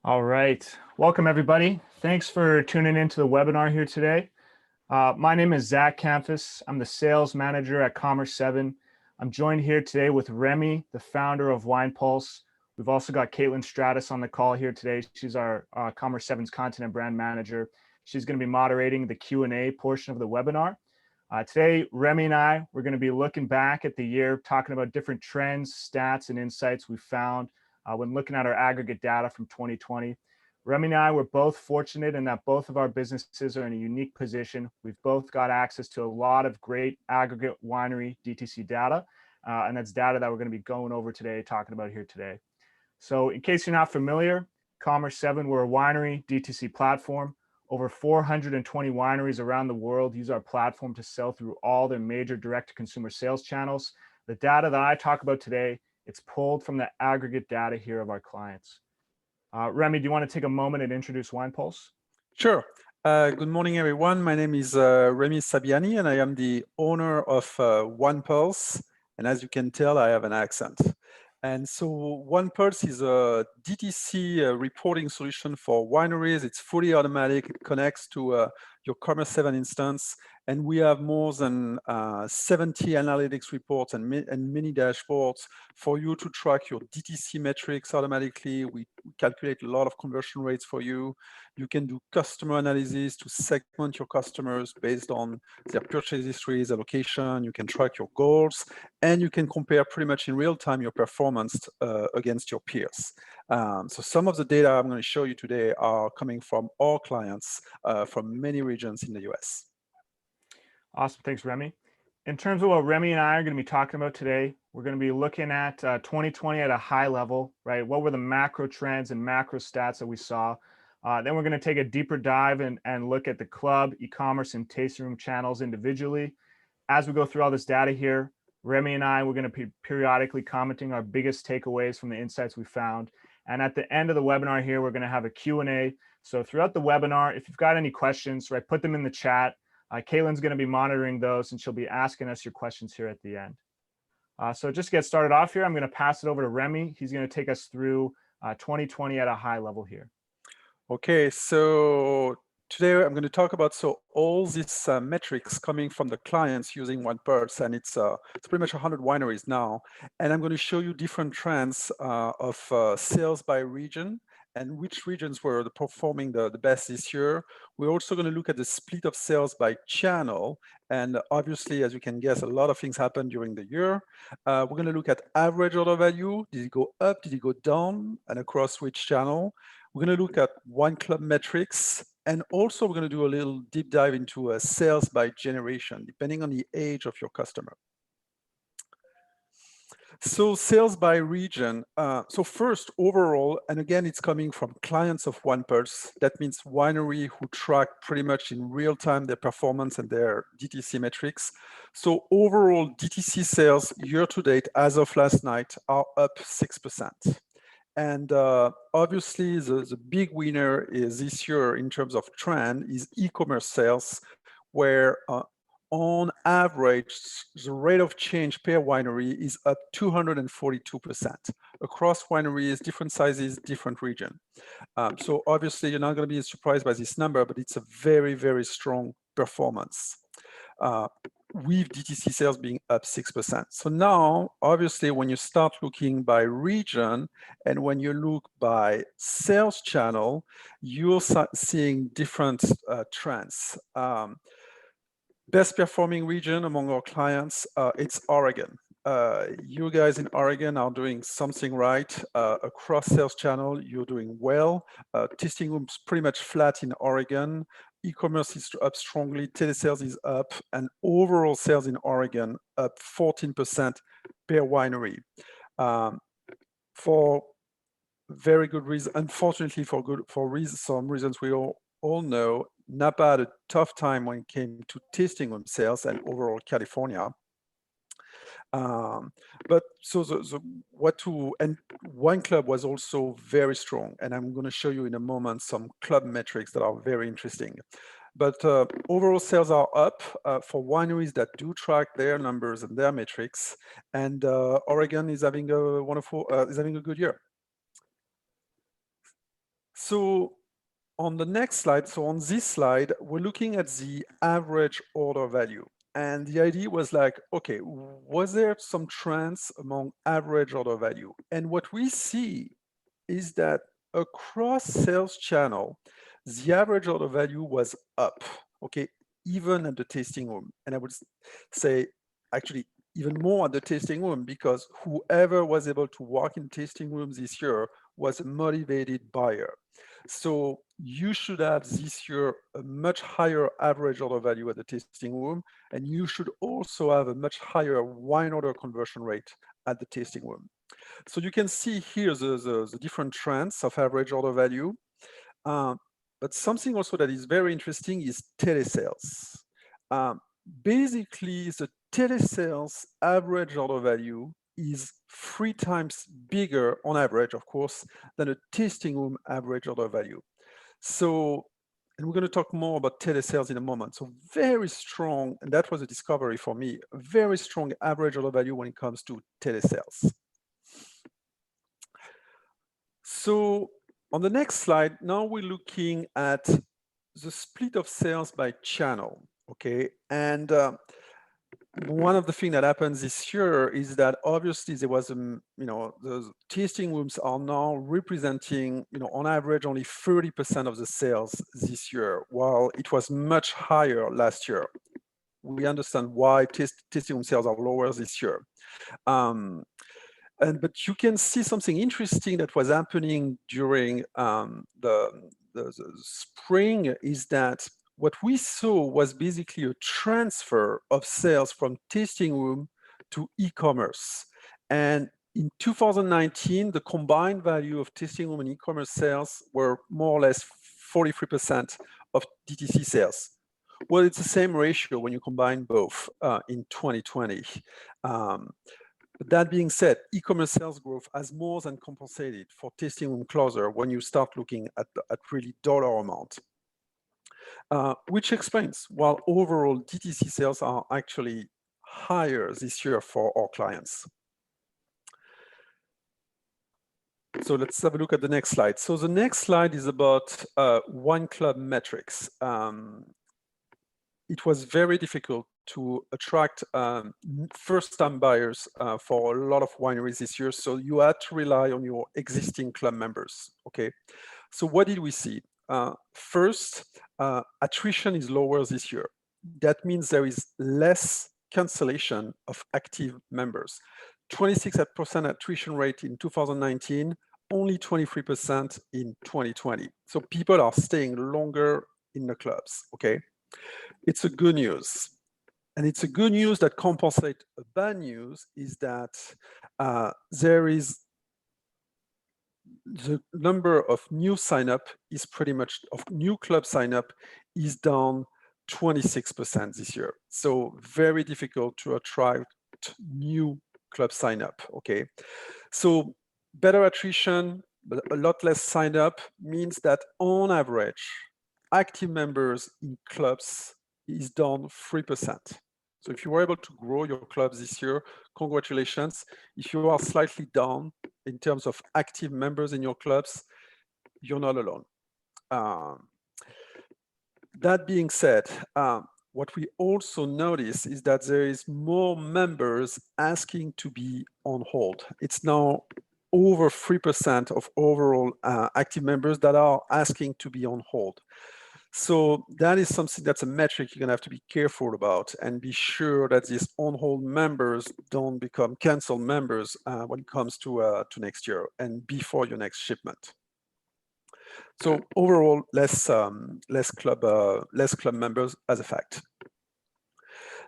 All right. Welcome, everybody. Thanks for tuning into the webinar here today. My name is Zach Campus. I'm the sales manager at COMMERCE7. I'm joined here today with Remy, the founder of WinePulse. We've also got Caitlin Stratus on the call here today. She's our COMMERCE7's content and brand manager. She's going to be moderating the Q&A portion of the webinar. Today, Remy and I, we're going to be looking back at the year, talking about different trends, stats, and insights we found when looking at our aggregate data from 2020. Remy and I were both fortunate in that both of our businesses are in a unique position. We've both got access to a lot of great aggregate winery DTC data, and that's data that we're going to be going over today, talking about here today. So in case you're not familiar, COMMERCE7, we're a winery DTC platform. Over 420 wineries around the world use our platform to sell through all their major direct-to-consumer sales channels. The data that I talk about today, it's pulled from the aggregate data here of our clients. Remy, do you want to take a moment and introduce WinePulse? Sure. Good morning, everyone. My name is Remy Sabiani, and I am the owner of WinePulse. And as you can tell, I have an accent. And so WinePulse is a DTC reporting solution for wineries. It's fully automatic. It connects to your COMMERCE7 instance. And we have more than 70 analytics reports and mini dashboards for you to track your DTC metrics automatically. We calculate a lot of conversion rates for you. You can do customer analysis to segment your customers based on their purchase histories, their location. You can track your goals, and you can compare pretty much in real time your performance against your peers. So some of the data I'm going to show you today are coming from our clients from many regions in the US. Awesome. Thanks, Remy. In terms of what Remy and I are going to be talking about today, we're going to be looking at 2020 at a high level, right? What were the macro trends and macro stats that we saw? Then we're going to take a deeper dive and look at the club, e-commerce, and tasting room channels individually. As we go through all this data here, Remy and I, we're going to be periodically commenting our biggest takeaways from the insights we found. And at the end of the webinar here, we're going to have a Q&A. So throughout the webinar, if you've got any questions, right, put them in the chat. Caitlin's going to be monitoring those, and she'll be asking us your questions here at the end. So just to get started off here, I'm going to pass it over to Remy. He's going to take us through 2020 at a high level here. Okay, so today I'm going to talk about all these metrics coming from the clients using WinePulse, and it's pretty much 100 wineries now. And I'm going to show you different trends of sales by region and which regions were performing the best this year. We're also going to look at the split of sales by channel. And obviously, as you can guess, a lot of things happened during the year. We're going to look at average order value. Did it go up? Did it go down? And across which channel? We're going to look at wine club metrics. And also, we're going to do a little deep dive into sales by generation, depending on the age of your customer. So sales by region. So first, overall, and again, it's coming from clients of WinePulse. That means winery who track pretty much in real time their performance and their DTC metrics. So overall, DTC sales year to date, as of last night, are up 6%. And obviously, the big winner is this year in terms of trend is e-commerce sales, where on average, the rate of change per winery is up 242%. Across wineries, different sizes, different region. So obviously, you're not going to be surprised by this number, but it's a very, very strong performance. With DTC sales being up 6%. So now, obviously, when you start looking by region and when you look by sales channel, you're seeing different trends. Best performing region among our clients, it's Oregon. You guys in Oregon are doing something right. Across sales channel, you're doing well. Tasting rooms pretty much flat in Oregon. E-commerce is up strongly, telesales is up, and overall sales in Oregon up 14% per winery. For very good reason, unfortunately some reasons we all know, Napa had a tough time when it came to tasting room sales and overall California. But so and wine club was also very strong, and I'm going to show you in a moment some club metrics that are very interesting. But overall sales are up for wineries that do track their numbers and their metrics, and Oregon is having a good year. So on the next slide, so on this slide, we're looking at the average order value. And the idea was like, okay, was there some trends among average order value? And what we see is that across sales channel, the average order value was up, okay, even at the tasting room. And I would say actually even more at the tasting room, because whoever was able to walk in tasting rooms this year was a motivated buyer. So you should have this year a much higher average order value at the tasting room, and you should also have a much higher wine order conversion rate at the tasting room. So you can see here the different trends of average order value. But something also that is very interesting is telesales. Basically, the telesales average order value is 3 times bigger on average, of course, than a tasting room average order value. So, and we're going to talk more about telesales in a moment. So very strong, and that was a discovery for me, a very strong average order value when it comes to telesales. So on the next slide, now we're looking at the split of sales by channel, okay? And one of the things that happens this year is that obviously there was, the tasting rooms are now representing, on average only 30% of the sales this year, while it was much higher last year. We understand why tasting room sales are lower this year. But you can see something interesting that was happening during the spring is that what we saw was basically a transfer of sales from tasting room to e-commerce. And in 2019, the combined value of tasting room and e-commerce sales were more or less 43% of DTC sales. Well, it's the same ratio when you combine both in 2020. But that being said, e-commerce sales growth has more than compensated for tasting room closure when you start looking at really dollar amount, which explains why overall DTC sales are actually higher this year for our clients. So let's have a look at the next slide. So the next slide is about wine club metrics. It was very difficult to attract first-time buyers for a lot of wineries this year. So you had to rely on your existing club members, okay? So what did we see? First, attrition is lower this year. That means there is less cancellation of active members. 26% attrition rate in 2019, only 23% in 2020. So people are staying longer in the clubs, okay? It's a good news. And it's a good news that compensates a bad news is that there is the number of new sign-up is pretty much, of new club sign-up is down 26% this year. So very difficult to attract new club sign-up, okay? So better attrition, but a lot less sign-up means that on average, active members in clubs is down 3%. So if you were able to grow your clubs this year, congratulations. If you are slightly down in terms of active members in your clubs, you're not alone. That being said, what we also notice is that there is more members asking to be on hold. It's now over 3% of overall active members that are asking to be on hold. So that is something that's a metric you're gonna have to be careful about and be sure that these on-hold members don't become canceled members when it comes to next year and before your next shipment. So overall, less club members as a fact.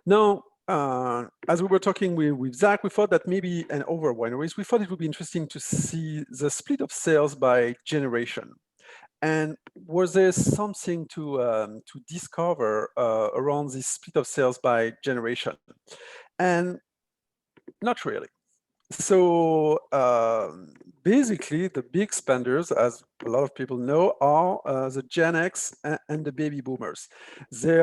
Now, as we were talking with Zach, we thought that maybe, and over wineries, we thought it would be interesting to see the split of sales by generation. And was there something to discover around this split of sales by generation? And not really. So basically, the big spenders, as a lot of people know, are the Gen X and the baby boomers. They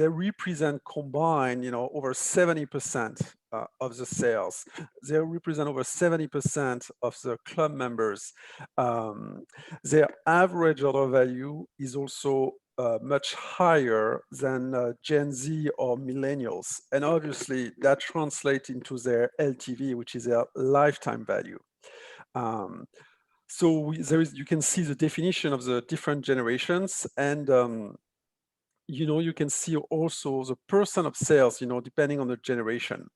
represent combined, over 70% of the sales. They represent over 70% of the club members. Their average order value is also much higher than Gen Z or millennials. And obviously that translates into their LTV, which is their lifetime value. So you can see the definition of the different generations, and you can see also the percent of sales, depending on the generation.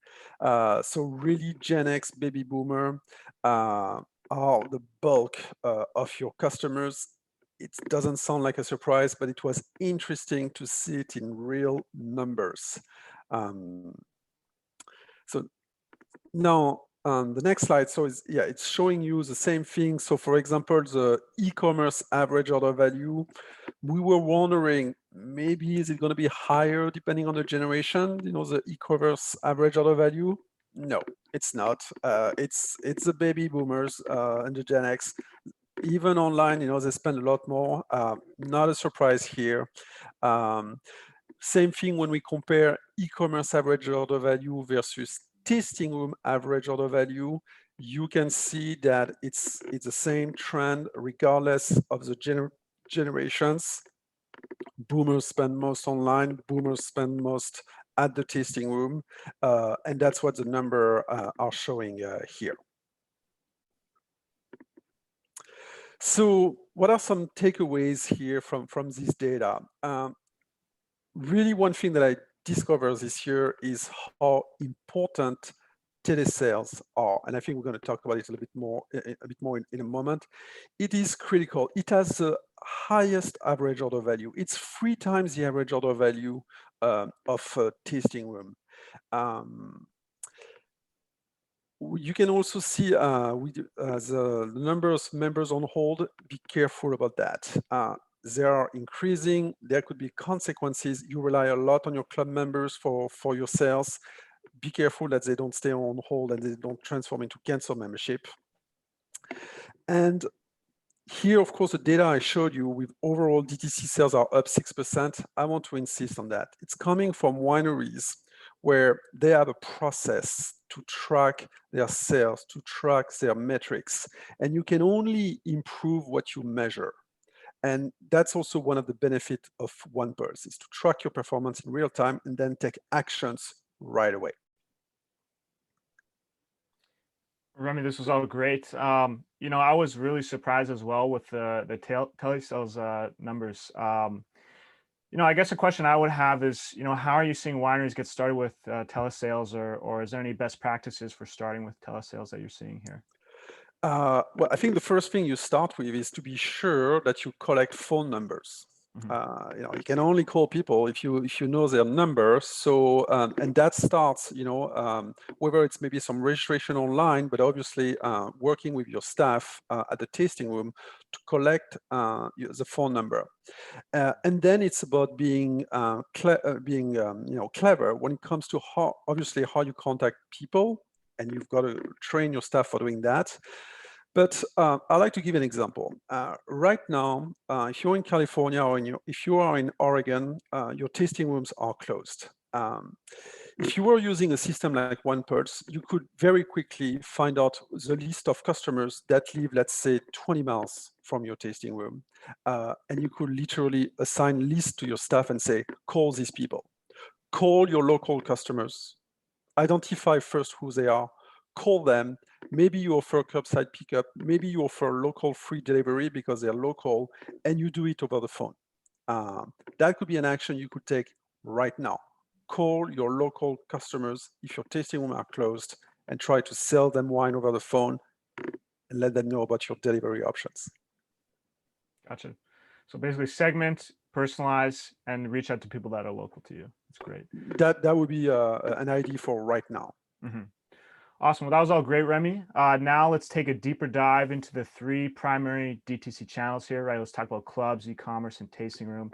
So really Gen X, baby boomer are the bulk of your customers. It doesn't sound like a surprise, but it was interesting to see it in real numbers. So now, the next slide, so it's showing you the same thing. So for example, the e-commerce average order value, we were wondering, maybe is it going to be higher depending on the generation, the e-commerce average order value? No, it's not. It's the baby boomers and the Gen X. Even online, they spend a lot more. Not a surprise here. Same thing when we compare e-commerce average order value versus tasting room average order value, you can see that it's the same trend regardless of the generations. Boomers spend most online, boomers spend most at the tasting room, and that's what the number are showing here. So what are some takeaways here from this data? Really, one thing that I discovered this year is how important telesales are, and I think we're going to talk about it a bit more in a moment. It is critical. It has the highest average order value. It's 3 times the average order value of a tasting room. You can also see the number of members on hold. Be careful about that. They are increasing. There could be consequences. You rely a lot on your club members for your sales. Be careful that they don't stay on hold and they don't transform into cancel membership. And here, of course, the data I showed you with overall DTC sales are up 6%. I want to insist on that. It's coming from wineries where they have a process to track their sales, to track their metrics. And you can only improve what you measure. And that's also one of the benefits of OnePulse, is to track your performance in real time and then take actions right away. Remy, this was all great. I was really surprised as well with the telesales numbers. I guess a question I would have is, how are you seeing wineries get started with telesales, or is there any best practices for starting with telesales that you're seeing here? Well, I think the first thing you start with is to be sure that you collect phone numbers. You can only call people if you know their number. So and that starts, whether it's maybe some registration online, but obviously working with your staff at the tasting room to collect the phone number. And then it's about being clever when it comes to how you contact people, and you've got to train your staff for doing that. But I'd like to give an example. Right now, if you're in California or if you are in Oregon, your tasting rooms are closed. If you were using a system like OnePulse, you could very quickly find out the list of customers that live, let's say, 20 miles from your tasting room. And you could literally assign lists to your staff and say, call these people. Call your local customers. Identify first who they are. Call them. Maybe you offer curbside pickup. Maybe you offer local free delivery because they're local, and you do it over the phone. That could be an action you could take right now. Call your local customers if your tasting room are closed and try to sell them wine over the phone and let them know about your delivery options. Gotcha. So basically segment, personalize, and reach out to people that are local to you. That's great. That would be an idea for right now. Awesome. Well, that was all great, Remy. Now let's take a deeper dive into the 3 primary DTC channels here, right? Let's talk about clubs, e-commerce, and tasting room.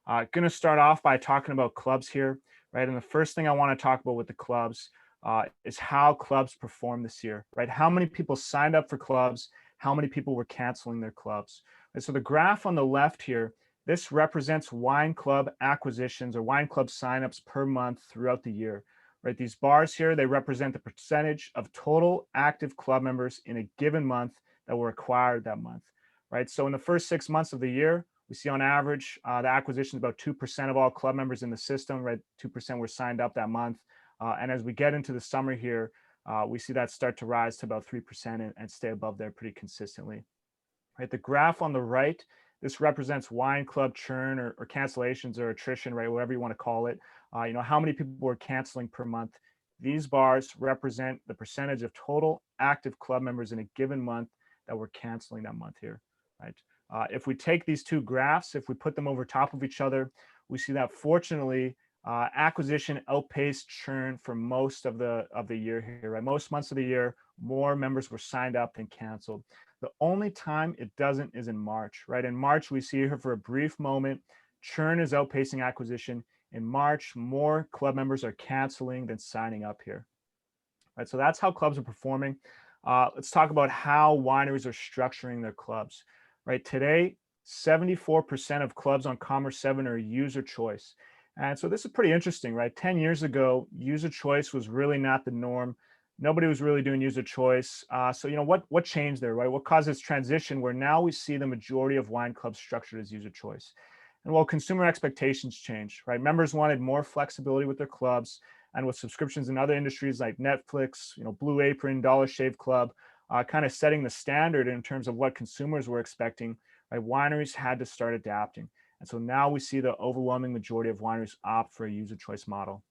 Going to start off by talking about clubs here, right? And the first thing I want to talk about with the clubs is how clubs performed this year, right? How many people signed up for clubs? How many people were canceling their clubs? And so the graph on the left here, this represents wine club acquisitions or wine club signups per month throughout the year, right? These bars here, they represent the percentage of total active club members in a given month that were acquired that month, right? So in the first 6 months of the year, we see on average, the acquisition is about 2% of all club members in the system, right? 2% were signed up that month. And as we get into the summer here, we see that start to rise to about 3% and stay above there pretty consistently. Right, the graph on the right, this represents wine club churn or cancellations or attrition, right? Whatever you want to call it. How many people were canceling per month. These bars represent the percentage of total active club members in a given month that were canceling that month here, right? If we take these two graphs, if we put them over top of each other, we see that fortunately acquisition outpaced churn for most of the year here, right? Most months of the year, more members were signed up than canceled. The only time it doesn't is in March, right? In March, we see here for a brief moment, churn is outpacing acquisition. In March, more club members are canceling than signing up here, right? So that's how clubs are performing. Let's talk about how wineries are structuring their clubs, right? Today, 74% of clubs on COMMERCE7 are user choice. And so this is pretty interesting, right? 10 years ago, user choice was really not the norm. Nobody was really doing user choice. So, what changed there, right? What caused this transition where now we see the majority of wine clubs structured as user choice? And well, consumer expectations changed, right? Members wanted more flexibility with their clubs, and with subscriptions in other industries like Netflix, Blue Apron, Dollar Shave Club, kind of setting the standard in terms of what consumers were expecting, right? Wineries had to start adapting. And so now we see the overwhelming majority of wineries opt for a user choice model.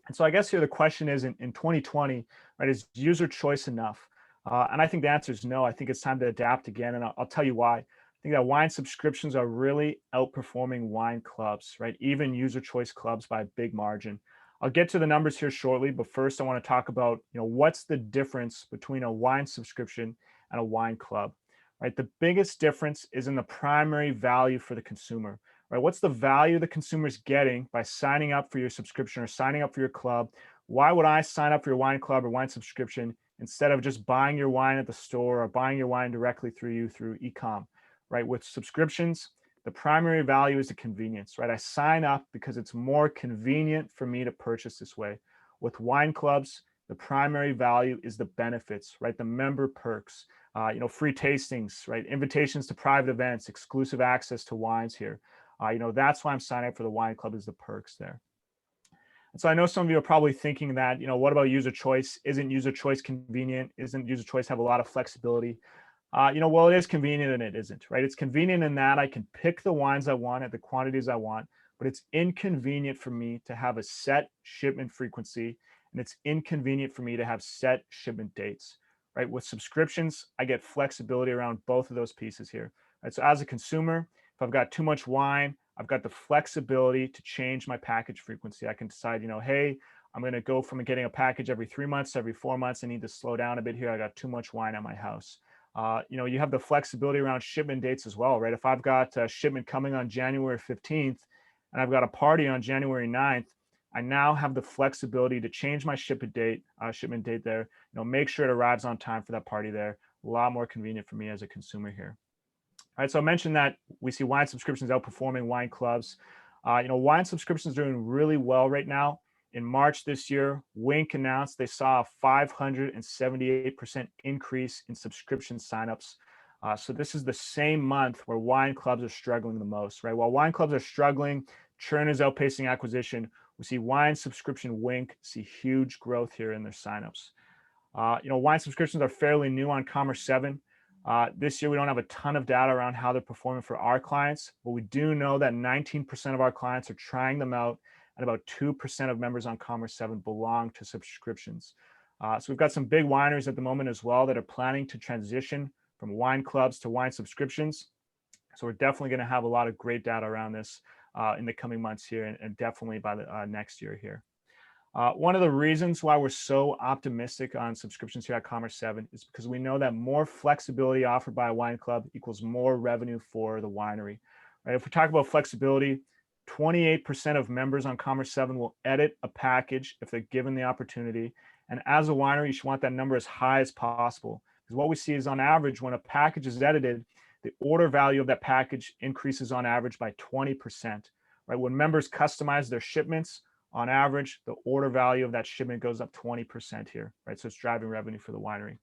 And so I guess here the question is in 2020, right, is user choice enough? And I think the answer is no. I think it's time to adapt again. And I'll tell you why. I think that wine subscriptions are really outperforming wine clubs, right? Even user choice clubs by a big margin. I'll get to the numbers here shortly, but first I want to talk about, what's the difference between a wine subscription and a wine club, right? The biggest difference is in the primary value for the consumer, right? What's the value the consumer's getting by signing up for your subscription or signing up for your club? Why would I sign up for your wine club or wine subscription instead of just buying your wine at the store or buying your wine directly through you through e-com, right? With subscriptions, the primary value is the convenience, right? I sign up because it's more convenient for me to purchase this way. With wine clubs, the primary value is the benefits, right? The member perks, free tastings, right? Invitations to private events, exclusive access to wines here. That's why I'm signing up for the wine club, is the perks there. And so I know some of you are probably thinking that, what about user choice? Isn't user choice convenient? Isn't user choice have a lot of flexibility? Well, it is convenient and it isn't, right? It's convenient in that I can pick the wines I want at the quantities I want, but it's inconvenient for me to have a set shipment frequency, and it's inconvenient for me to have set shipment dates, right? With subscriptions, I get flexibility around both of those pieces here, right? So as a consumer, if I've got too much wine, I've got the flexibility to change my package frequency. I can decide, hey, I'm going to go from getting a package every 3 months to every 4 months. I need to slow down a bit here. I got too much wine at my house. You have the flexibility around shipment dates as well, right? If I've got a shipment coming on January 15th and I've got a party on January 9th, I now have the flexibility to change my shipment date there, make sure it arrives on time for that party there. A lot more convenient for me as a consumer here. All right, so I mentioned that we see wine subscriptions outperforming wine clubs. Wine subscriptions are doing really well right now. In March this year, Wink announced they saw a 578% increase in subscription signups. So this is the same month where wine clubs are struggling the most, right? While wine clubs are struggling, churn is outpacing acquisition. We see wine subscription Wink see huge growth here in their signups. Wine subscriptions are fairly new on COMMERCE7. This year, we don't have a ton of data around how they're performing for our clients, but we do know that 19% of our clients are trying them out, and about 2% of members on COMMERCE7 belong to subscriptions. So we've got some big wineries at the moment as well that are planning to transition from wine clubs to wine subscriptions. So we're definitely going to have a lot of great data around this in the coming months here, and definitely by the next year here. One of the reasons why we're so optimistic on subscriptions here at COMMERCE7 is because we know that more flexibility offered by a wine club equals more revenue for the winery. Right? If we talk about flexibility, 28% of members on COMMERCE7 will edit a package if they're given the opportunity, And as a winery, you should want that number as high as possible. Because what we see is on average, when a package is edited, the order value of that package increases on average by 20%, right? When members customize their shipments, on average, the order value of that shipment goes up 20% here, right? So it's driving revenue for the winery.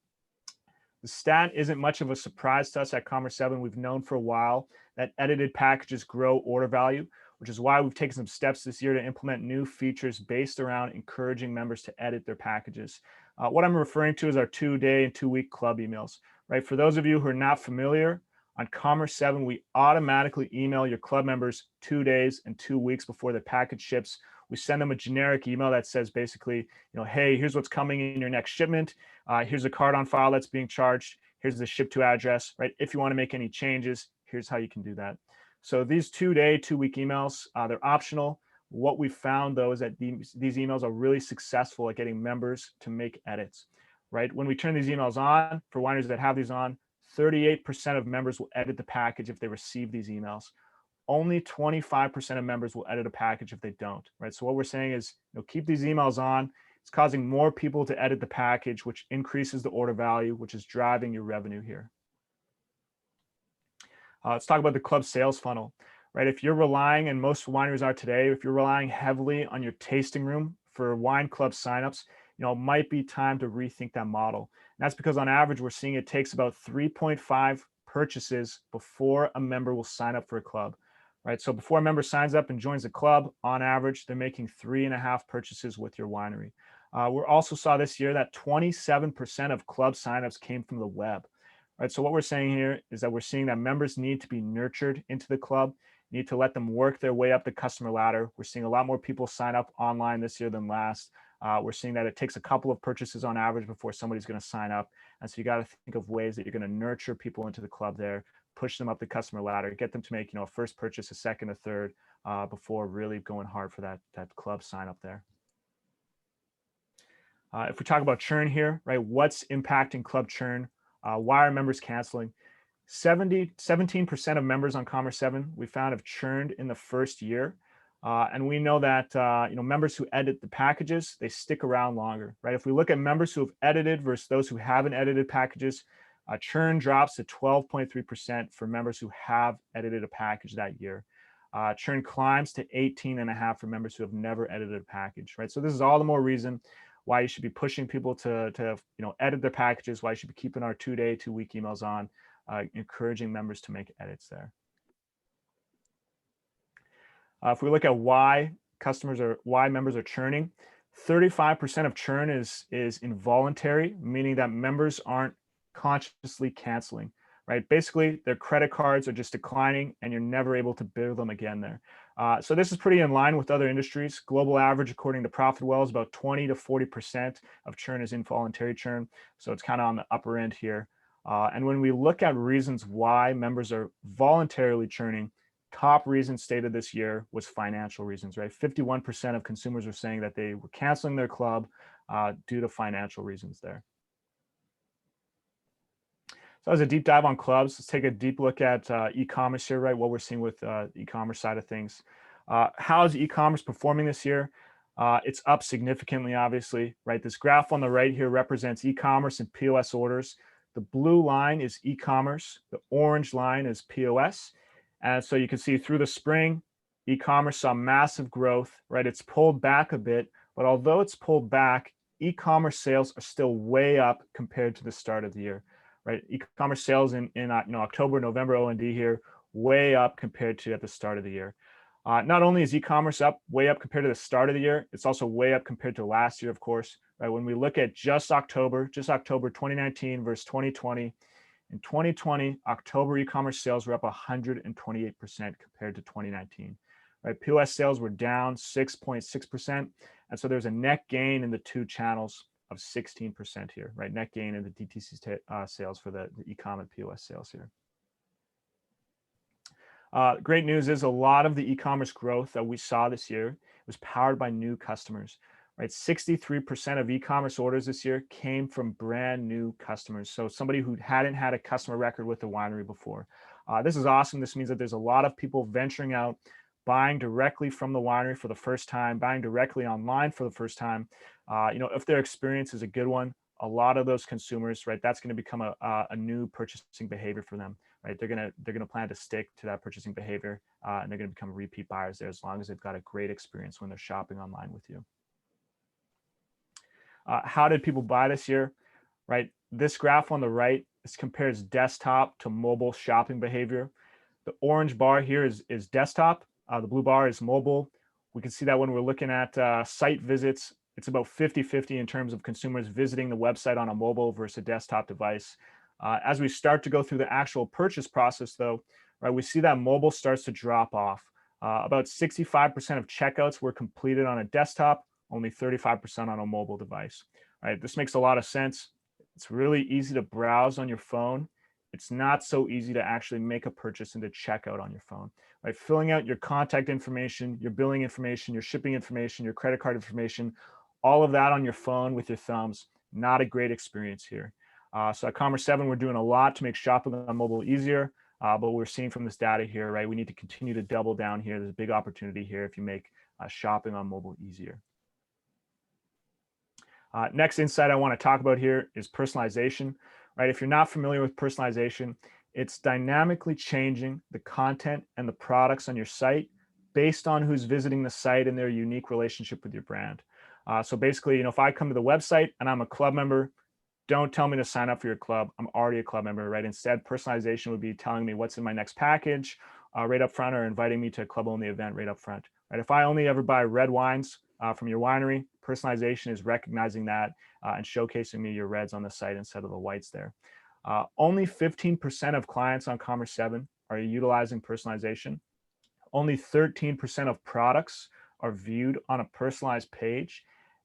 The stat isn't much of a surprise to us at COMMERCE7. We've known for a while that edited packages grow order value, which is why we've taken some steps this year to implement new features based around encouraging members to edit their packages. What I'm referring to is our 2-day and 2-week club emails, right? For those of you who are not familiar, on COMMERCE7, we automatically email your club members 2 days and 2 weeks before the package ships. We send them a generic email that says basically, hey, here's what's coming in your next shipment. Here's a card on file that's being charged. Here's the ship to address, right? If you want to make any changes, here's how you can do that. So these 2-day, 2-week emails, they're optional. What we found though is that these emails are really successful at getting members to make edits, right? When we turn these emails on, for wineries that have these on, 38% of members will edit the package if they receive these emails. Only 25% of members will edit a package if they don't, right? So what we're saying is, keep these emails on. It's causing more people to edit the package, which increases the order value, which is driving your revenue here. Let's talk about the club sales funnel, right? If you're relying, and most wineries are today, if you're relying heavily on your tasting room for wine club signups, it might be time to rethink that model. And that's because on average, we're seeing it takes about 3.5 purchases before a member will sign up for a club, right? So before a member signs up and joins the club, on average, they're making 3.5 purchases with your winery. We also saw this year that 27% of club signups came from the web, right? So what we're saying here is that we're seeing that members need to be nurtured into the club, need to let them work their way up the customer ladder. We're seeing a lot more people sign up online this year than last. We're seeing that it takes a couple of purchases on average before somebody's going to sign up. And so you got to think of ways that you're going to nurture people into the club there, push them up the customer ladder, get them to make, a first purchase, a second, a third, before really going hard for that club sign up there. If we talk about churn here, right, what's impacting club churn? Why are members canceling? 17% of members on COMMERCE7 we found have churned in the first year. And we know that members who edit the packages, they stick around longer, right? If we look at members who have edited versus those who haven't edited packages, churn drops to 12.3% for members who have edited a package that year. Churn climbs to 18.5% for members who have never edited a package, right? So this is all the more reason why you should be pushing people to edit their packages, why you should be keeping our 2-day, 2-week emails on, encouraging members to make edits there. If we look at why members are churning, 35% of churn is involuntary, meaning that members aren't consciously canceling, right? Basically, their credit cards are just declining and you're never able to bill them again there. So this is pretty in line with other industries. Global average, according to ProfitWell, is about 20 to 40% of churn is involuntary churn. So it's kind of on the upper end here. And when we look at reasons why members are voluntarily churning, top reason stated this year was financial reasons, right? 51% of consumers were saying that they were canceling their club due to financial reasons there. So as a deep dive on clubs, let's take a deep look at e-commerce here, right? What we're seeing with the e-commerce side of things. How is e-commerce performing this year? It's up significantly, obviously, right? This graph on the right here represents e-commerce and POS orders. The blue line is e-commerce. The orange line is POS. And so you can see through the spring, e-commerce saw massive growth, right? It's pulled back a bit, but although it's pulled back, e-commerce sales are still way up compared to the start of the year, right? E-commerce sales in October, November, O&D here, way up compared to at the start of the year. Not only is e-commerce way up compared to the start of the year, it's also way up compared to last year, of course, right? When we look at just October 2019 versus 2020, in 2020, October e-commerce sales were up 128% compared to 2019, right? POS sales were down 6.6%. And so there's a net gain in the two channels of 16% here, right? Net gain in the DTC sales for the e-com and POS sales here. Great news is a lot of the e-commerce growth that we saw this year was powered by new customers, right? 63% of e-commerce orders this year came from brand new customers. So somebody who hadn't had a customer record with the winery before. This is awesome. This means that there's a lot of people venturing out, buying directly from the winery for the first time, buying directly online for the first time, if their experience is a good one, a lot of those consumers, right, that's going to become a new purchasing behavior for them, right? They're gonna plan to stick to that purchasing behavior, and they're going to become repeat buyers there as long as they've got a great experience when they're shopping online with you. How did people buy this year? Right, this graph on the right, this compares desktop to mobile shopping behavior. The orange bar here is desktop. The blue bar is mobile. We can see that when we're looking at site visits, it's about 50-50 in terms of consumers visiting the website on a mobile versus a desktop device. As we start to go through the actual purchase process though, right, we see that mobile starts to drop off. About 65% of checkouts were completed on a desktop, only 35% on a mobile device. Right, this makes a lot of sense. It's really easy to browse on your phone. It's not so easy to actually make a purchase and to check out on your phone, right? Filling out your contact information, your billing information, your shipping information, your credit card information, all of that on your phone with your thumbs, not a great experience here. So at COMMERCE7, we're doing a lot to make shopping on mobile easier, but we're seeing from this data here, right? We need to continue to double down here. There's a big opportunity here if you make shopping on mobile easier. Next insight I want to talk about here is personalization, right? If you're not familiar with personalization, it's dynamically changing the content and the products on your site based on who's visiting the site and their unique relationship with your brand. So basically, if I come to the website and I'm a club member, don't tell me to sign up for your club. I'm already a club member, right? Instead, personalization would be telling me what's in my next package right up front, or inviting me to a club-only event right up front. Right? If I only ever buy red wines from your winery, personalization is recognizing that and showcasing me your reds on the site instead of the whites there. Only 15% of clients on COMMERCE7 are utilizing personalization. Only 13% of products are viewed on a personalized page,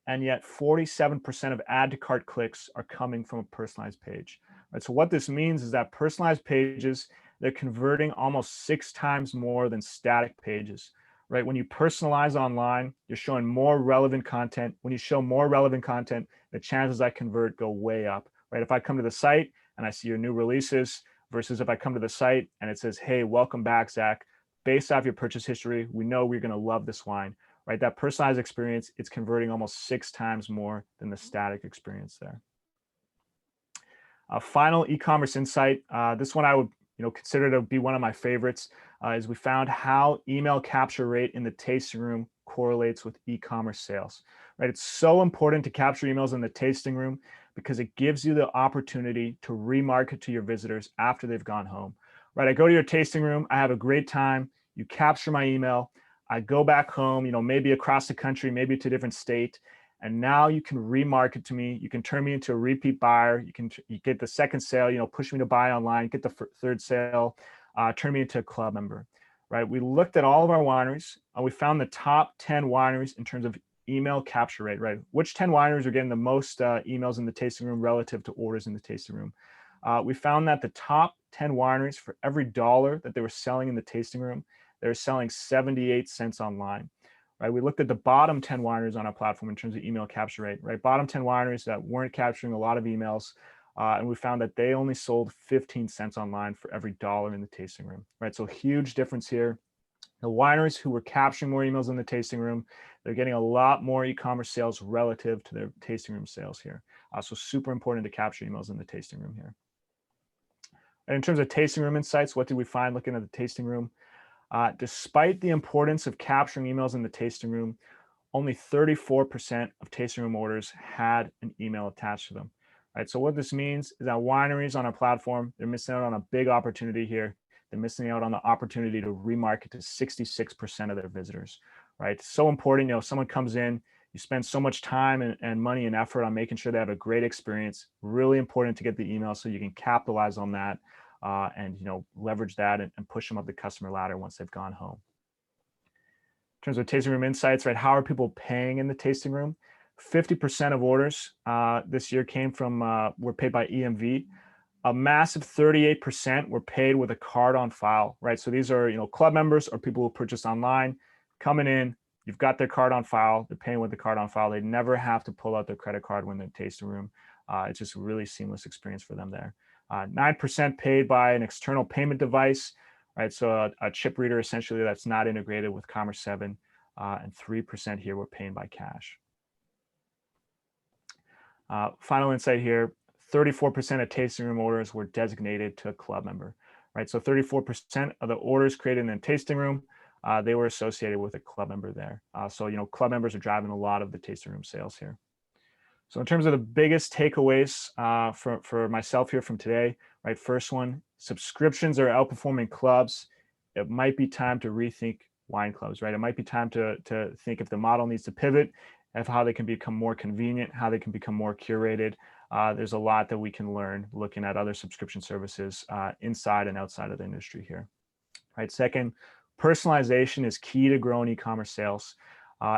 and yet 47% of add to cart clicks are coming from a personalized page. Right? So what this means is that personalized pages, they're converting almost 6 times more than static pages. Right? When you personalize online, you're showing more relevant content. When you show more relevant content, the chances I convert go way up. Right? If I come to the site and I see your new releases versus if I come to the site and it says, hey, welcome back, Zach. Based off your purchase history, we know we're going to love this wine. Right? That personalized experience, it's converting almost 6 times more than the static experience there. Final e-commerce insight. This one I would consider to be one of my favorites, is we found how email capture rate in the tasting room correlates with e-commerce sales. Right? It's so important to capture emails in the tasting room because it gives you the opportunity to remarket to your visitors after they've gone home. Right? I go to your tasting room, I have a great time, you capture my email, I go back home, maybe across the country, maybe to a different state, and now you can remarket to me. You can turn me into a repeat buyer. You get the second sale, push me to buy online, get the third sale, turn me into a club member, right? We looked at all of our wineries and we found the top 10 wineries in terms of email capture rate, right? Which 10 wineries are getting the most emails in the tasting room relative to orders in the tasting room? We found that the top 10 wineries, for every dollar that they were selling in the tasting room, they were selling 78 cents online. Right, we looked at the bottom 10 wineries on our platform in terms of email capture rate, right? Bottom 10 wineries that weren't capturing a lot of emails, and we found that they only sold 15 cents online for every dollar in the tasting room, right? So huge difference here. The wineries who were capturing more emails in the tasting room, they're getting a lot more e-commerce sales relative to their tasting room sales here. So super important to capture emails in the tasting room here. And in terms of tasting room insights, what did we find looking at the tasting room? Despite the importance of capturing emails in the tasting room, only 34% of tasting room orders had an email attached to them. Right? So what this means is that wineries on our platform, they're missing out on a big opportunity here. They're missing out on the opportunity to remarket to 66% of their visitors. Right? So important, someone comes in, you spend so much time and money and effort on making sure they have a great experience. Really important to get the email so you can capitalize on that. And leverage that and push them up the customer ladder once they've gone home. In terms of tasting room insights, right? How are people paying in the tasting room? 50% of orders this year were paid by EMV. A massive 38% were paid with a card on file, right? So these are club members or people who purchased online, coming in. You've got their card on file. They're paying with the card on file. They never have to pull out their credit card when they're in the tasting room. It's just a really seamless experience for them there. 9% paid by an external payment device, right? So a chip reader essentially that's not integrated with COMMERCE7, and 3% here we're paying by cash. Final insight here, 34% of tasting room orders were designated to a club member, right? So 34% of the orders created in the tasting room, they were associated with a club member there. So, club members are driving a lot of the tasting room sales here. So in terms of the biggest takeaways for myself here from today, right? First one, subscriptions are outperforming clubs. It might be time to rethink wine clubs, right? It might be time to think if the model needs to pivot, of how they can become more convenient, how they can become more curated. There's a lot that we can learn looking at other subscription services inside and outside of the industry here, right? Second, personalization is key to growing e-commerce sales.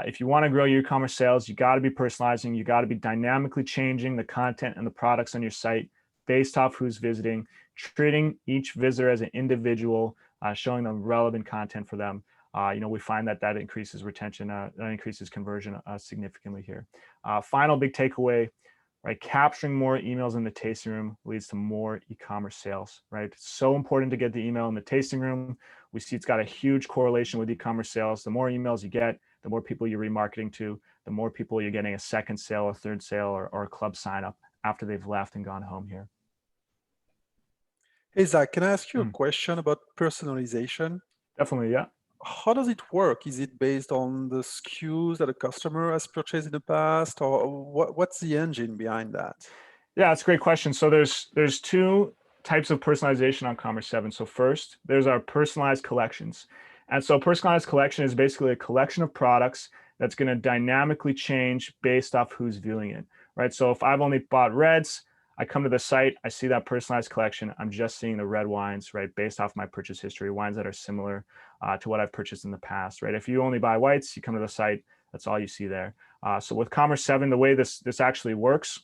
If you want to grow your e-commerce sales, you got to be personalizing. You got to be dynamically changing the content and the products on your site based off who's visiting, treating each visitor as an individual, showing them relevant content for them. We find that increases retention, that increases conversion significantly here. Final big takeaway, right? Capturing more emails in the tasting room leads to more e-commerce sales, right? It's so important to get the email in the tasting room. We see it's got a huge correlation with e-commerce sales. The more emails you get, the more people you're remarketing to, the more people you're getting a second sale, a third sale, or a club sign up after they've left and gone home here. Hey, Zach, can I ask you a question about personalization? Definitely, yeah. How does it work? Is it based on the SKUs that a customer has purchased in the past, or what's the engine behind that? Yeah, that's a great question. So there's two types of personalization on COMMERCE7. So first, there's our personalized collections. And so personalized collection is basically a collection of products that's going to dynamically change based off who's viewing it, right? So if I've only bought reds, I come to the site, I see that personalized collection. I'm just seeing the red wines, right? Based off my purchase history, wines that are similar to what I've purchased in the past, right? If you only buy whites, you come to the site, that's all you see there. So with COMMERCE7, the way this actually works,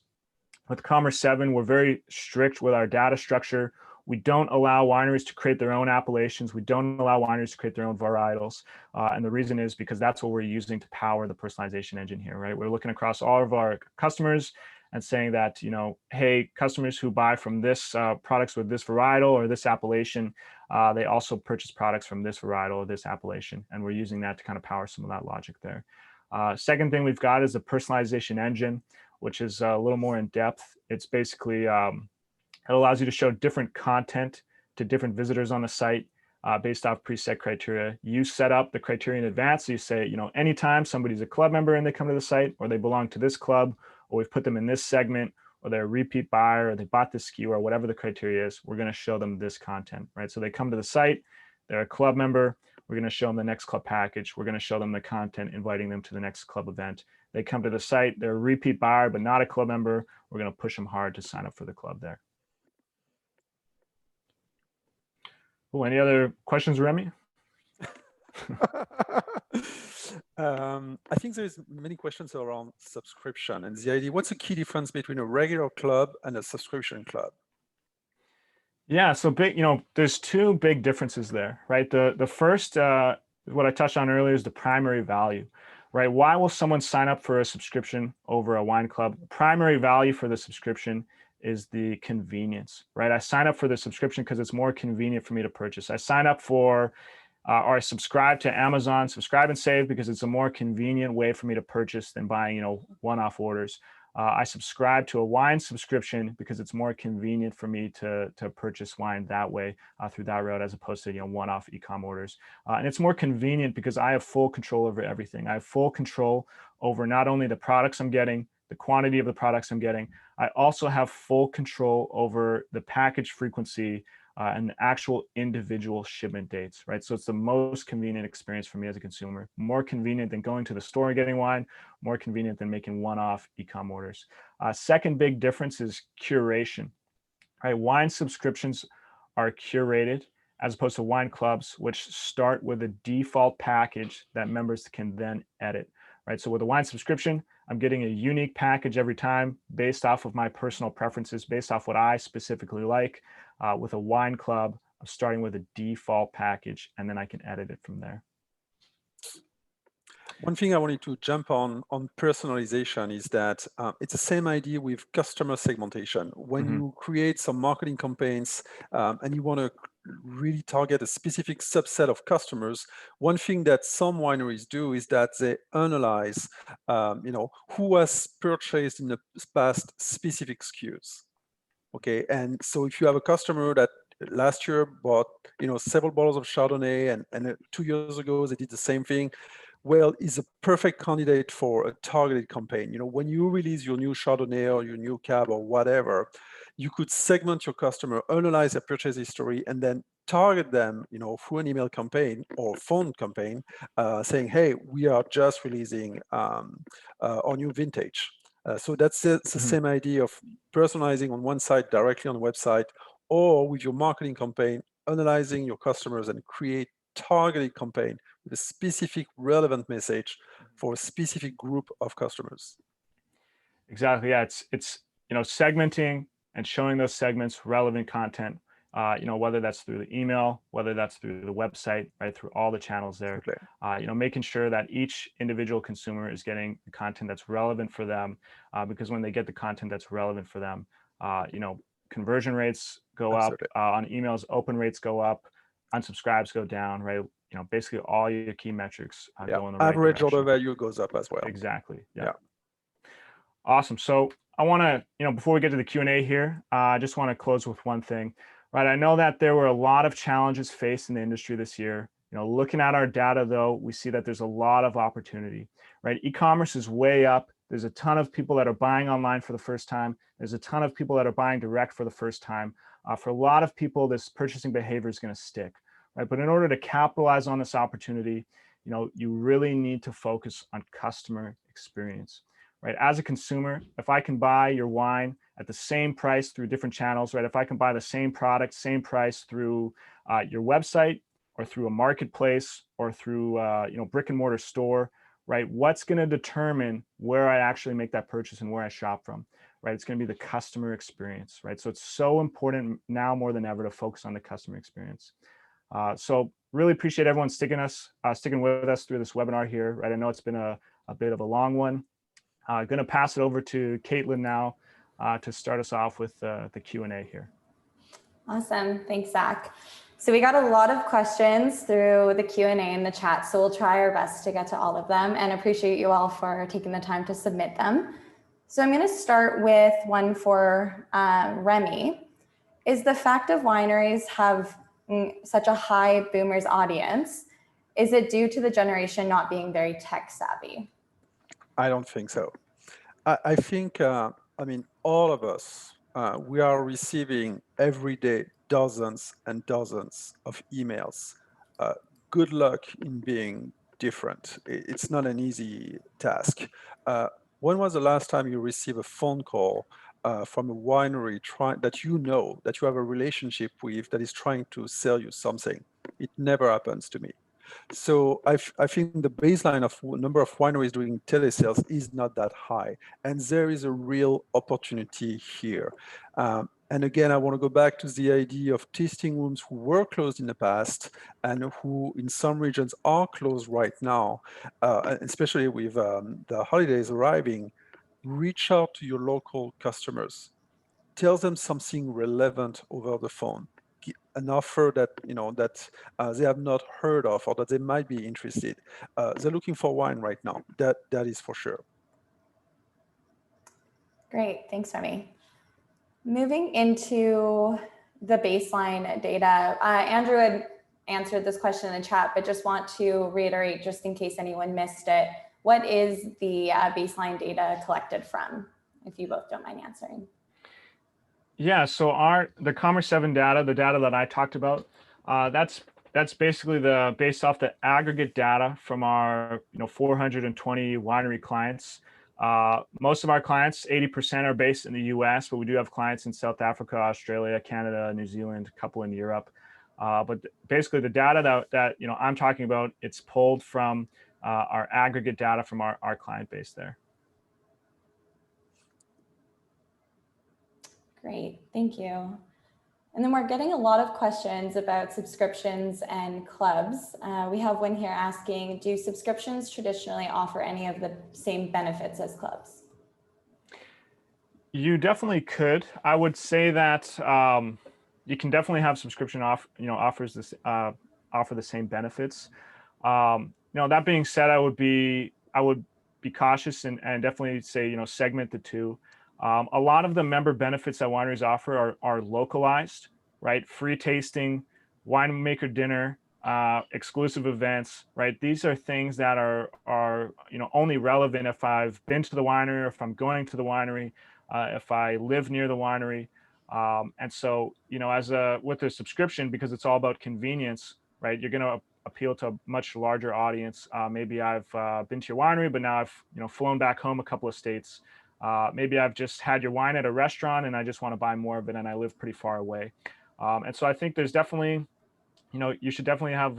with COMMERCE7, we're very strict with our data structure. We don't allow wineries to create their own appellations. We don't allow wineries to create their own varietals. And the reason is because that's what we're using to power the personalization engine here, right? We're looking across all of our customers and saying that, hey, customers who buy from this products with this varietal or this appellation, they also purchase products from this varietal or this appellation. And we're using that to kind of power some of that logic there. Second thing we've got is the personalization engine, which is a little more in depth. It's basically, it allows you to show different content to different visitors on the site based off preset criteria. You set up the criteria in advance. So you say, anytime somebody's a club member and they come to the site, or they belong to this club, or we've put them in this segment, or they're a repeat buyer, or they bought this SKU, or whatever the criteria is, we're going to show them this content, right? So they come to the site, they're a club member, we're going to show them the next club package, we're going to show them the content, inviting them to the next club event. They come to the site, they're a repeat buyer, but not a club member, we're going to push them hard to sign up for the club there. Cool. Any other questions, Remy? I think there's many questions around subscription and the idea. What's the key difference between a regular club and a subscription club? Yeah, so big, there's two big differences there, right? The first, what I touched on earlier, is the primary value, right? Why will someone sign up for a subscription over a wine club? Primary value for the subscription is the convenience, right? I sign up for the subscription because it's more convenient for me to purchase. I sign up for or I subscribe to Amazon, subscribe and save, because it's a more convenient way for me to purchase than buying, one-off orders. I subscribe to a wine subscription because it's more convenient for me to purchase wine that way through that route, as opposed to one-off e-com orders. And it's more convenient because I have full control over everything. I have full control over not only the products I'm getting, the quantity of the products I'm getting, I also have full control over the package frequency and the actual individual shipment dates, right? So it's the most convenient experience for me as a consumer, more convenient than going to the store and getting wine, more convenient than making one-off e-com orders. Second big difference is curation, right? Wine subscriptions are curated as opposed to wine clubs, which start with a default package that members can then edit, right? So with a wine subscription, I'm getting a unique package every time based off of my personal preferences, based off what I specifically like. With a wine club, I'm starting with a default package, and then I can edit it from there. One thing I wanted to jump on personalization is that it's the same idea with customer segmentation. When you create some marketing campaigns and you want to really target a specific subset of customers, one thing that some wineries do is that they analyze, who has purchased in the past specific SKUs. Okay, and so if you have a customer that last year bought, several bottles of Chardonnay, and 2 years ago they did the same thing, well, is a perfect candidate for a targeted campaign. When you release your new Chardonnay or your new Cab or whatever, you could segment your customer, analyze their purchase history, and then target them, through an email campaign or phone campaign, saying, "Hey, we are just releasing our new vintage." So that's the same idea of personalizing on one side directly on the website, or with your marketing campaign, analyzing your customers and create targeted campaign with a specific relevant message for a specific group of customers. Exactly. Yeah, it's segmenting and showing those segments relevant content. Whether that's through the email, whether that's through the website, right, through all the channels there. Okay. Making sure that each individual consumer is getting the content that's relevant for them, because when they get the content that's relevant for them, conversion rates go Absolutely. up on emails, open rates go up, unsubscribes go down, right? Basically all your key metrics go in the right average direction. order value goes up as well. Exactly. Yeah. Awesome. So I want to, before we get to the Q&A here, I just want to close with one thing, right? I know that there were a lot of challenges faced in the industry this year. Looking at our data, though, we see that there's a lot of opportunity, right? E-commerce is way up. There's a ton of people that are buying online for the first time. There's a ton of people that are buying direct for the first time. For a lot of people, this purchasing behavior is going to stick, right? But in order to capitalize on this opportunity, you really need to focus on customer experience. Right, as a consumer, if I can buy your wine at the same price through different channels, right? If I can buy the same product, same price through your website or through a marketplace or through brick and mortar store, right? What's going to determine where I actually make that purchase and where I shop from, right? It's going to be the customer experience, right? So it's so important now more than ever to focus on the customer experience. So really appreciate everyone sticking with us through this webinar here, right? I know it's been a bit of a long one. Going to pass it over to Caitlin now to start us off with the Q&A here. Awesome. Thanks, Zach. So we got a lot of questions through the Q&A in the chat, so we'll try our best to get to all of them, and appreciate you all for taking the time to submit them. So I'm going to start with one for Remy. Is the fact of wineries have such a high boomers audience, is it due to the generation not being very tech savvy? I don't think so. I think, all of us, we are receiving every day dozens and dozens of emails. Good luck in being different. It's not an easy task. When was the last time you received a phone call from a winery that you have a relationship with, that is trying to sell you something? It never happens to me. So I think the baseline of number of wineries doing telesales is not that high, and there is a real opportunity here. And again, I want to go back to the idea of tasting rooms who were closed in the past and who in some regions are closed right now, especially with the holidays arriving. Reach out to your local customers. Tell them something relevant over the phone. An offer that they have not heard of, or that they might be interested. They're looking for wine right now. That is for sure. Great, thanks, Remy. Moving into the baseline data, Andrew had answered this question in the chat, but just want to reiterate, just in case anyone missed it, what is the baseline data collected from, if you both don't mind answering? Yeah, so the COMMERCE7 data, the data that I talked about, that's basically based off the aggregate data from our 420 winery clients. Most of our clients, 80%, are based in the US, but we do have clients in South Africa, Australia, Canada, New Zealand, a couple in Europe. But basically the data that I'm talking about, it's pulled from our aggregate data from our client base there. Great, thank you. And then we're getting a lot of questions about subscriptions and clubs. We have one here asking, do subscriptions traditionally offer any of the same benefits as clubs? You definitely could. I would say that you can definitely have subscription offers this offer the same benefits. That being said, I would be cautious and definitely say, segment the two. A lot of the member benefits that wineries offer are localized, right? Free tasting, winemaker dinner, exclusive events, right? These are things that are only relevant if I've been to the winery or if I'm going to the winery, if I live near the winery. And so, with a subscription, because it's all about convenience, right? You're going to appeal to a much larger audience. Maybe I've been to your winery, but now I've flown back home a couple of states. Maybe I've just had your wine at a restaurant and I just want to buy more of it, and I live pretty far away. And so I think there's definitely, you should definitely have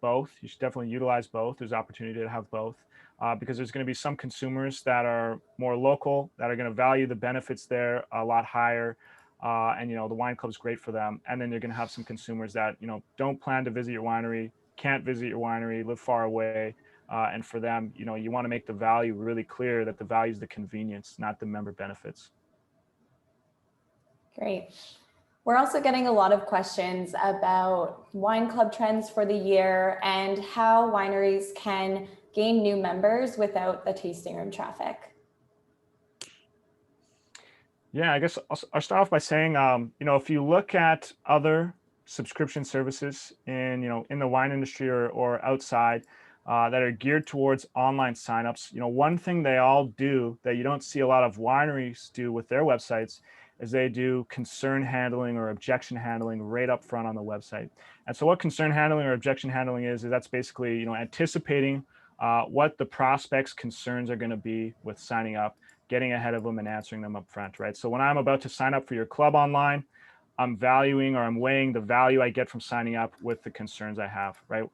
both. You should definitely utilize both. There's opportunity to have both because there's going to be some consumers that are more local that are going to value the benefits there a lot higher. And the wine club's great for them. And then you're going to have some consumers that don't plan to visit your winery, can't visit your winery, live far away, and for them, you want to make the value really clear that the value is the convenience, not the member benefits. Great. We're also getting a lot of questions about wine club trends for the year and how wineries can gain new members without the tasting room traffic. Yeah, I guess I'll start off by saying, if you look at other subscription services in the wine industry or outside that are geared towards online signups, one thing they all do that you don't see a lot of wineries do with their websites is they do concern handling or objection handling right up front on the website. And so what concern handling or objection handling is that's basically, anticipating what the prospect's concerns are going to be with signing up, getting ahead of them and answering them up front, right? So when I'm about to sign up for your club online, I'm weighing the value I get from signing up with the concerns I have, right?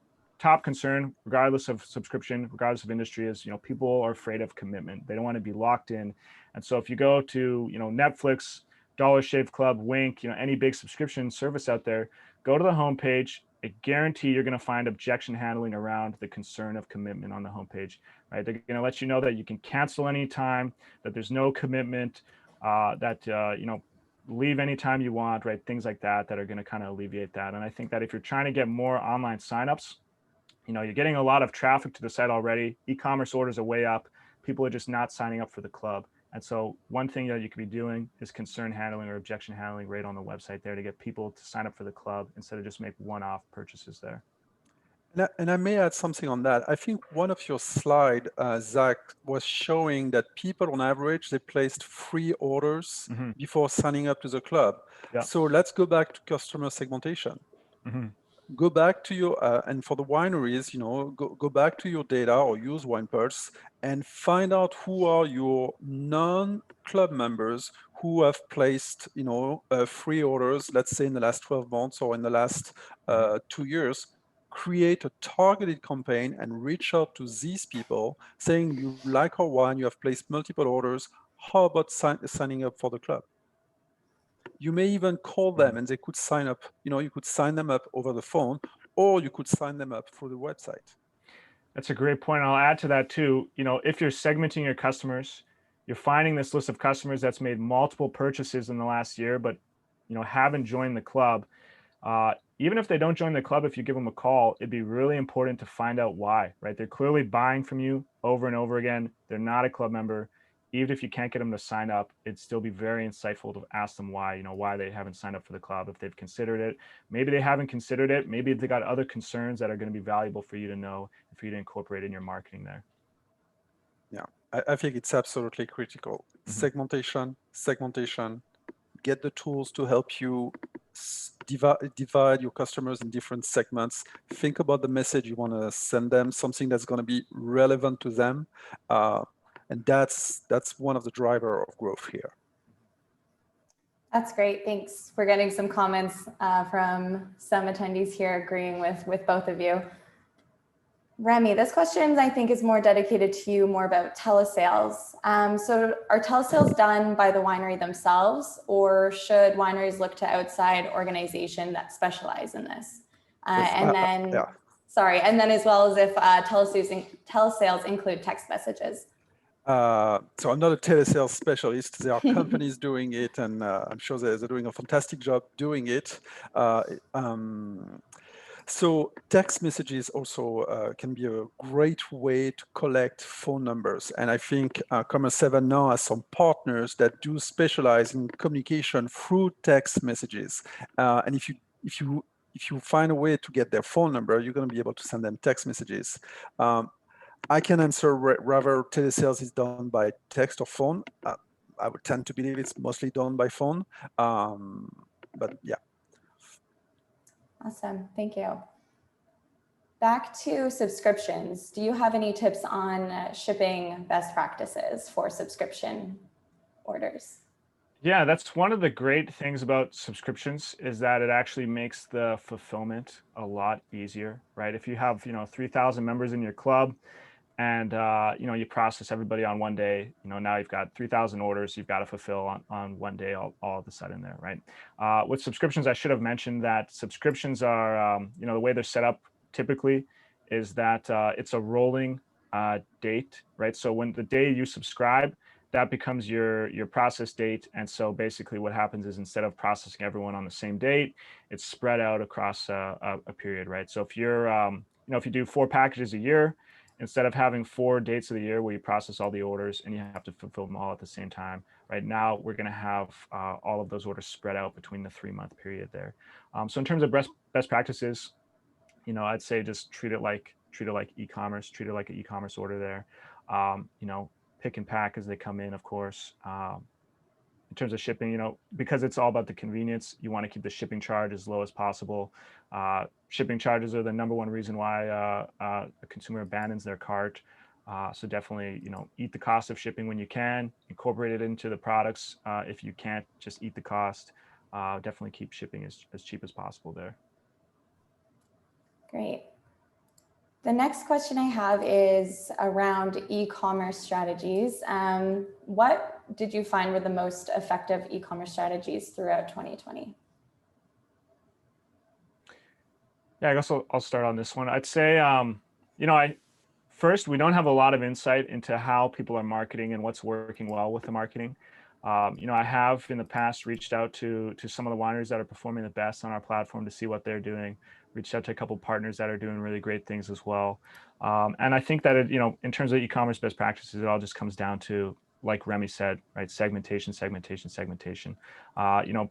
Top concern, regardless of subscription, regardless of industry, is, people are afraid of commitment. They don't want to be locked in. And so if you go to, Netflix, Dollar Shave Club, Wink, any big subscription service out there, go to the homepage. I guarantee you're going to find objection handling around the concern of commitment on the homepage, right? They're going to let you know that you can cancel anytime, that there's no commitment, leave anytime you want, right? Things like that are going to kind of alleviate that. And I think that if you're trying to get more online signups, you're getting a lot of traffic to the site already. E-commerce orders are way up. People are just not signing up for the club. And so one thing that you could be doing is concern handling or objection handling right on the website there to get people to sign up for the club instead of just make one-off purchases there. And I may add something on that. I think one of your slides, Zach, was showing that people on average, they placed 3 orders before signing up to the club. Yeah. So let's go back to customer segmentation. Go back to your, and for the wineries, go back to your data or use WinePulse and find out who are your non-club members who have placed, 3 orders, let's say in the last 12 months or in the last 2 years. Create a targeted campaign and reach out to these people saying, you like our wine, you have placed multiple orders, how about signing up for the club? You may even call them and they could sign up, you could sign them up over the phone, or you could sign them up through the website. That's a great point. I'll add to that too. If you're segmenting your customers, you're finding this list of customers that's made multiple purchases in the last year, but haven't joined the club. Even if they don't join the club, if you give them a call, it'd be really important to find out why, right? They're clearly buying from you over and over again. They're not a club member. Even if you can't get them to sign up, it'd still be very insightful to ask them why, why they haven't signed up for the club, if they've considered it. Maybe they haven't considered it. Maybe they got other concerns that are going to be valuable for you to know and for you to incorporate in your marketing there. Yeah, I think it's absolutely critical. Segmentation, get the tools to help you divide your customers in different segments. Think about the message you want to send them, something that's going to be relevant to them. And that's one of the drivers of growth here. That's great. Thanks. We're getting some comments from some attendees here agreeing with both of you. Remy, this question I think is more dedicated to you, more about telesales. So are telesales done by the winery themselves, or should wineries look to outside organizations that specialize in this? And then as well as if telesales include text messages. So I'm not a telesales specialist. There are companies doing it, and I'm sure they're doing a fantastic job doing it. So text messages also can be a great way to collect phone numbers. And I think COMMERCE7 now has some partners that do specialize in communication through text messages. And if you find a way to get their phone number, you're going to be able to send them text messages. I can answer rather telesales is done by text or phone. I would tend to believe it's mostly done by phone. But yeah. Awesome. Thank you. Back to subscriptions. Do you have any tips on shipping best practices for subscription orders? Yeah, that's one of the great things about subscriptions is that it actually makes the fulfillment a lot easier, right? If you have, 3,000 members in your club and, you process everybody on one day, now you've got 3,000 orders you've got to fulfill on one day all of a sudden there, right? With subscriptions, I should have mentioned that subscriptions are, the way they're set up typically is that it's a rolling date, right? So when the day you subscribe, that becomes your process date. And so basically what happens is instead of processing everyone on the same date, it's spread out across a period, right? So if you're, if you do 4 packages a year, instead of having 4 dates of the year where you process all the orders and you have to fulfill them all at the same time, right now we're going to have all of those orders spread out between the 3-month period there. So in terms of best practices, I'd say just treat it like e-commerce, treat it like an e-commerce order there. Pick and pack as they come in, of course. In terms of shipping, because it's all about the convenience, you want to keep the shipping charge as low as possible. Shipping charges are the #1 reason why a consumer abandons their cart. So definitely, eat the cost of shipping when you can, incorporate it into the products. If you can't, just eat the cost. Definitely keep shipping as cheap as possible there. Great. The next question I have is around e-commerce strategies. What did you find were the most effective e-commerce strategies throughout 2020? Yeah, I guess I'll start on this one. I'd say, first, we don't have a lot of insight into how people are marketing and what's working well with the marketing. I have in the past reached out to some of the wineries that are performing the best on our platform to see what they're doing. Reached out to a couple of partners that are doing really great things as well. And I think that in terms of e-commerce best practices, it all just comes down to, like Remy said, right? Segmentation.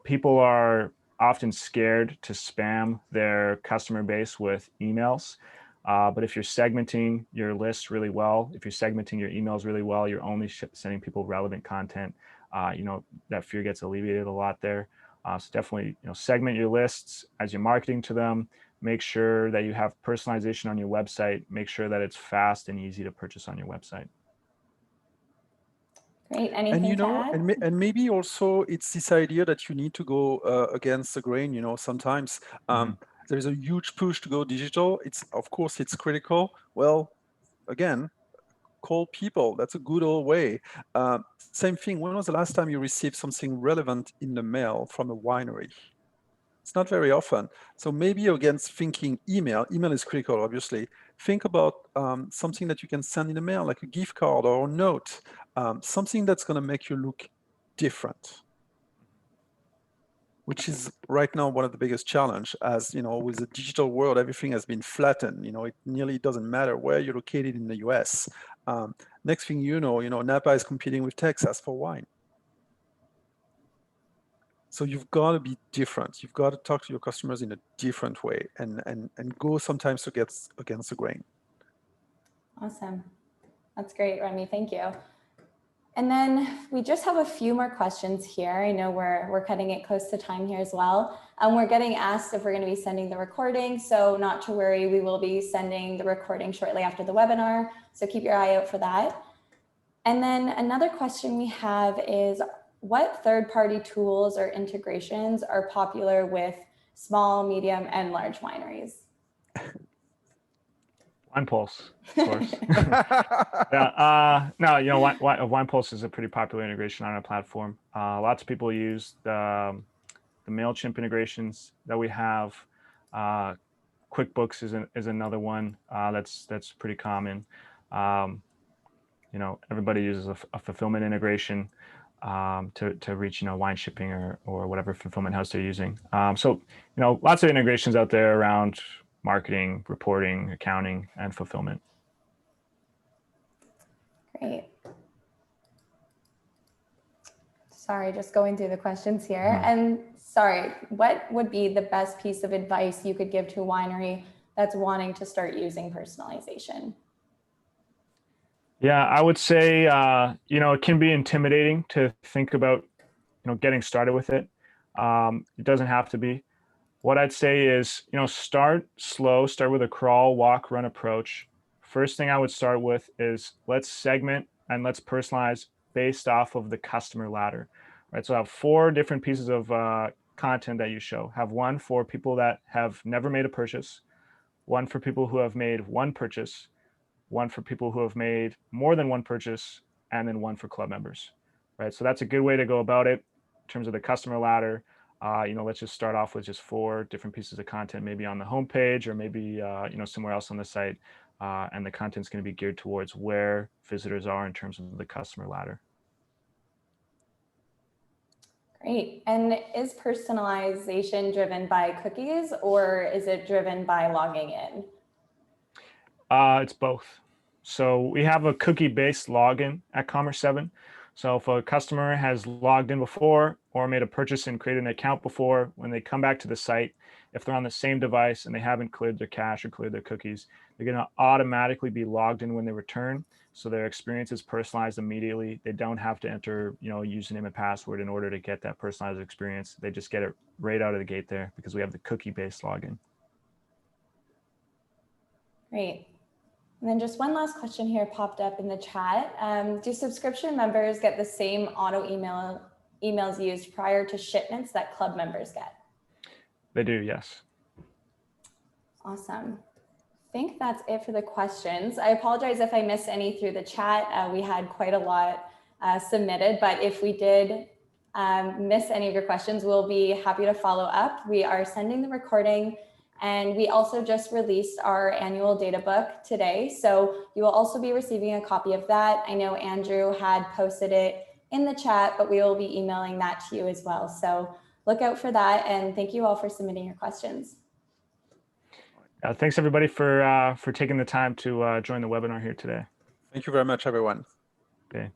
People are often scared to spam their customer base with emails. But if you're segmenting your list really well, if you're segmenting your emails really well, you're only sending people relevant content. That fear gets alleviated a lot there. So definitely, segment your lists as you're marketing to them. Make sure that you have personalization on your website. Make sure that it's fast and easy to purchase on your website. Great. Anything to add? And maybe also it's this idea that you need to go against the grain. Sometimes there is a huge push to go digital. Of course it's critical. Well, again, call people. That's a good old way. Same thing. When was the last time you received something relevant in the mail from a winery? It's not very often. So maybe against thinking email is critical, obviously. Think about something that you can send in the mail, like a gift card or a note, something that's going to make you look different, which is right now one of the biggest challenge. As with the digital world, everything has been flattened. It nearly doesn't matter where you're located in the US. Next thing you know, Napa is competing with Texas for wine. So you've got to be different. You've got to talk to your customers in a different way and go sometimes against the grain. Awesome. That's great, Remy. Thank you. And then we just have a few more questions here. I know we're cutting it close to time here as well. We're getting asked if we're going to be sending the recording. So not to worry, we will be sending the recording shortly after the webinar. So keep your eye out for that. And then another question we have is, what third-party tools or integrations are popular with small, medium, and large wineries? WinePulse, of course. Yeah. No, WinePulse is a pretty popular integration on our platform. Lots of people use the MailChimp integrations that we have. QuickBooks is another one that's pretty common. everybody uses a fulfillment integration to reach, wine shipping or whatever fulfillment house they're using. So, lots of integrations out there around marketing, reporting, accounting, and fulfillment. Great. Sorry, just going through the questions here. And sorry, what would be the best piece of advice you could give to a winery that's wanting to start using personalization? Yeah, I would say, it can be intimidating to think about, getting started with it. It doesn't have to be. What I'd say is, start slow, start with a crawl, walk, run approach. First thing I would start with is let's segment and let's personalize based off of the customer ladder, right? So I have 4 different pieces of content that you show. Have one for people that have never made a purchase, one for people who have made one purchase, one for people who have made more than one purchase, and then one for club members, right? So that's a good way to go about it in terms of the customer ladder. Let's just start off with just 4 different pieces of content, maybe on the homepage or maybe, somewhere else on the site. And the content's going to be geared towards where visitors are in terms of the customer ladder. Great. And is personalization driven by cookies or is it driven by logging in? It's both. So we have a cookie-based login at COMMERCE7. So if a customer has logged in before or made a purchase and created an account before, when they come back to the site, if they're on the same device and they haven't cleared their cache or cleared their cookies, they're going to automatically be logged in when they return. So their experience is personalized immediately. They don't have to enter, username and password in order to get that personalized experience. They just get it right out of the gate there because we have the cookie-based login. Great. And then just one last question here popped up in the chat. Do subscription members get the same auto emails used prior to shipments that club members get? They do, yes. Awesome. I think that's it for the questions. I apologize if I missed any through the chat. We had quite a lot submitted, but if we did miss any of your questions, we'll be happy to follow up. We are sending the recording. And we also just released our annual data book today. So you will also be receiving a copy of that. I know Andrew had posted it in the chat, but we will be emailing that to you as well. So look out for that. And thank you all for submitting your questions. Thanks everybody for taking the time to join the webinar here today. Thank you very much, everyone.